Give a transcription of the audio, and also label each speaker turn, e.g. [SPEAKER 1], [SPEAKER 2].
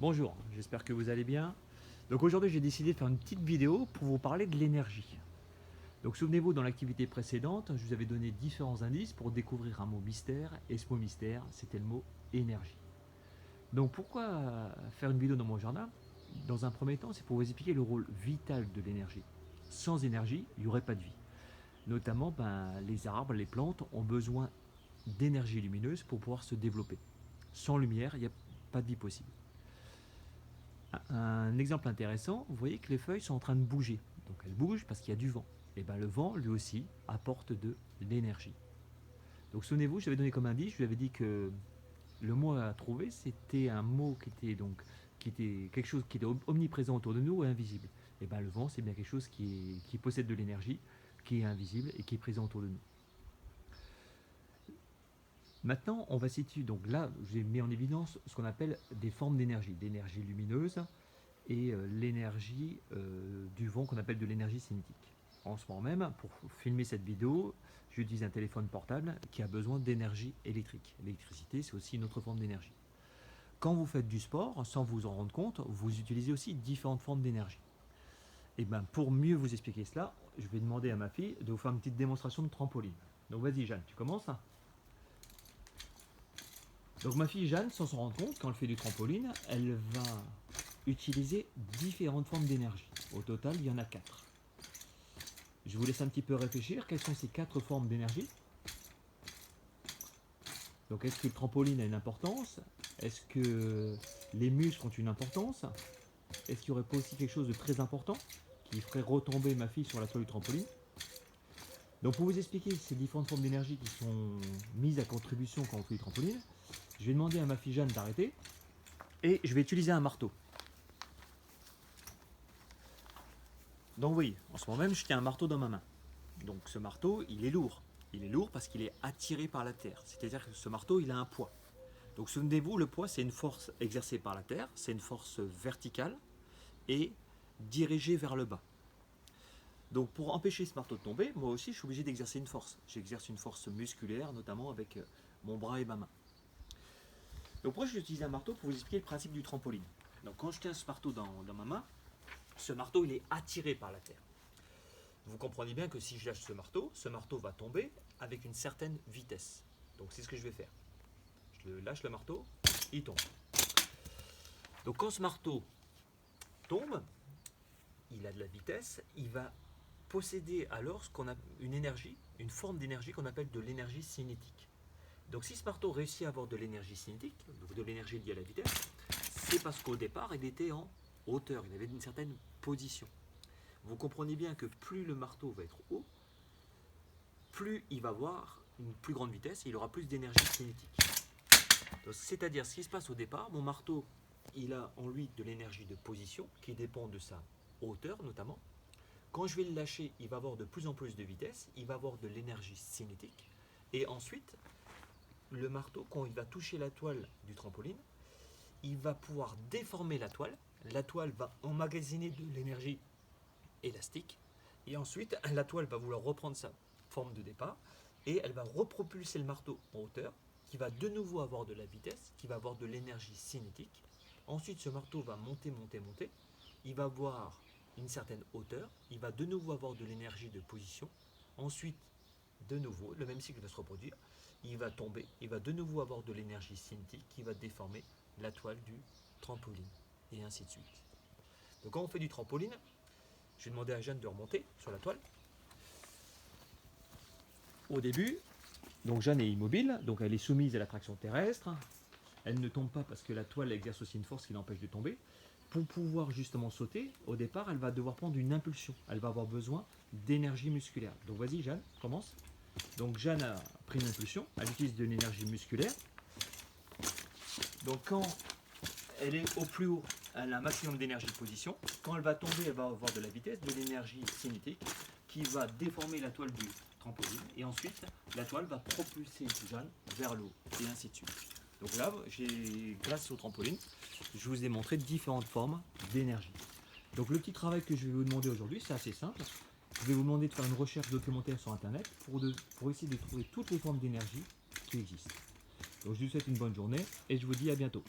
[SPEAKER 1] Bonjour, j'espère que vous allez bien. Donc aujourd'hui j'ai décidé de faire une petite vidéo pour vous parler de l'énergie. Donc souvenez-vous, dans l'activité précédente, je vous avais donné différents indices pour découvrir un mot mystère, et ce mot mystère, c'était le mot énergie. Donc pourquoi faire une vidéo dans mon journal? Dans un premier temps, c'est pour vous expliquer le rôle vital de l'énergie. Sans énergie, il n'y aurait pas de vie. Notamment, les arbres, les plantes ont besoin d'énergie lumineuse pour pouvoir se développer. Sans lumière, il n'y a pas de vie possible. Un exemple intéressant, vous voyez que les feuilles sont en train de bouger. Donc elles bougent parce qu'il y a du vent. Et bien le vent, lui aussi, apporte de l'énergie. Donc souvenez-vous, j'avais donné comme indice, je lui avais dit que le mot à trouver, c'était un mot qui était quelque chose qui était omniprésent autour de nous et invisible. Et bien le vent, c'est bien quelque chose qui possède de l'énergie, qui est invisible et qui est présent autour de nous. Maintenant, on va situer, donc là, j'ai mis en évidence ce qu'on appelle des formes d'énergie, l'énergie lumineuse, et l'énergie du vent qu'on appelle de l'énergie cinétique. En ce moment même, pour filmer cette vidéo, j'utilise un téléphone portable qui a besoin d'énergie électrique. L'électricité, c'est aussi une autre forme d'énergie. Quand vous faites du sport, sans vous en rendre compte, vous utilisez aussi différentes formes d'énergie. Et bien, pour mieux vous expliquer cela, je vais demander à ma fille de vous faire une petite démonstration de trampoline. Donc vas-y Jeanne, tu commences. Donc ma fille Jeanne, sans s'en rendre compte, quand elle fait du trampoline, elle va utiliser différentes formes d'énergie. Au total, il y en a 4. Je vous laisse un petit peu réfléchir. Quelles sont ces 4 formes d'énergie? Donc est-ce que le trampoline a une importance? Est-ce que les muscles ont une importance? Est-ce qu'il n'y aurait pas aussi quelque chose de très important qui ferait retomber ma fille sur la toile du trampoline? Donc pour vous expliquer ces différentes formes d'énergie qui sont mises à contribution quand on fait du trampoline, je vais demander à ma fille Jeanne d'arrêter et je vais utiliser un marteau. Donc oui, en ce moment même, je tiens un marteau dans ma main. Donc ce marteau, il est lourd. Il est lourd parce qu'il est attiré par la terre. C'est-à-dire que ce marteau, il a un poids. Donc souvenez-vous, le poids, c'est une force exercée par la terre, c'est une force verticale et dirigée vers le bas. Donc pour empêcher ce marteau de tomber, moi aussi, je suis obligé d'exercer une force. J'exerce une force musculaire, notamment avec mon bras et ma main. Donc pourquoi j'utilise un marteau? Pour vous expliquer le principe du trampoline. Donc quand je tiens ce marteau dans ma main, ce marteau, il est attiré par la terre. Vous comprenez bien que si je lâche ce marteau va tomber avec une certaine vitesse. Donc c'est ce que je vais faire. Je lâche le marteau, il tombe. Donc quand ce marteau tombe, il a de la vitesse, il va posséder alors ce qu'on a une énergie, une forme d'énergie qu'on appelle de l'énergie cinétique. Donc si ce marteau réussit à avoir de l'énergie cinétique, donc de l'énergie liée à la vitesse, c'est parce qu'au départ il était en hauteur, il avait une certaine position. Vous comprenez bien que plus le marteau va être haut, plus il va avoir une plus grande vitesse et il aura plus d'énergie cinétique. C'est-à-dire, ce qui se passe au départ, mon marteau, il a en lui de l'énergie de position qui dépend de sa hauteur notamment. Quand je vais le lâcher, il va avoir de plus en plus de vitesse, il va avoir de l'énergie cinétique. Et ensuite, le marteau, quand il va toucher la toile du trampoline, il va pouvoir déformer la toile. La toile va emmagasiner de l'énergie élastique. Et ensuite, la toile va vouloir reprendre sa forme de départ et elle va repropulser le marteau en hauteur, qui va de nouveau avoir de la vitesse, qui va avoir de l'énergie cinétique. Ensuite, ce marteau va monter, monter, monter. Il va avoir une certaine hauteur. Il va de nouveau avoir de l'énergie de position. Ensuite, de nouveau, le même cycle va se reproduire. Il va tomber. Il va de nouveau avoir de l'énergie cinétique qui va déformer la toile du trampoline. Et ainsi de suite. Donc quand on fait du trampoline, je vais demander à Jeanne de remonter sur la toile. Au début, donc Jeanne est immobile, donc elle est soumise à l'attraction terrestre. Elle ne tombe pas parce que la toile exerce aussi une force qui l'empêche de tomber. Pour pouvoir justement sauter, au départ, elle va devoir prendre une impulsion. Elle va avoir besoin d'énergie musculaire. Donc vas-y Jeanne, commence. Donc Jeanne a pris une impulsion, elle utilise de l'énergie musculaire. Donc quand elle est au plus haut, elle a un maximum d'énergie de position. Quand elle va tomber, elle va avoir de la vitesse, de l'énergie cinétique qui va déformer la toile du trampoline. Et ensuite, la toile va propulser Jeanne vers le haut, et ainsi de suite. Donc là, grâce au trampoline, je vous ai montré différentes formes d'énergie. Donc le petit travail que je vais vous demander aujourd'hui, c'est assez simple. Je vais vous demander de faire une recherche documentaire sur Internet pour essayer de trouver toutes les formes d'énergie qui existent. Donc je vous souhaite une bonne journée et je vous dis à bientôt.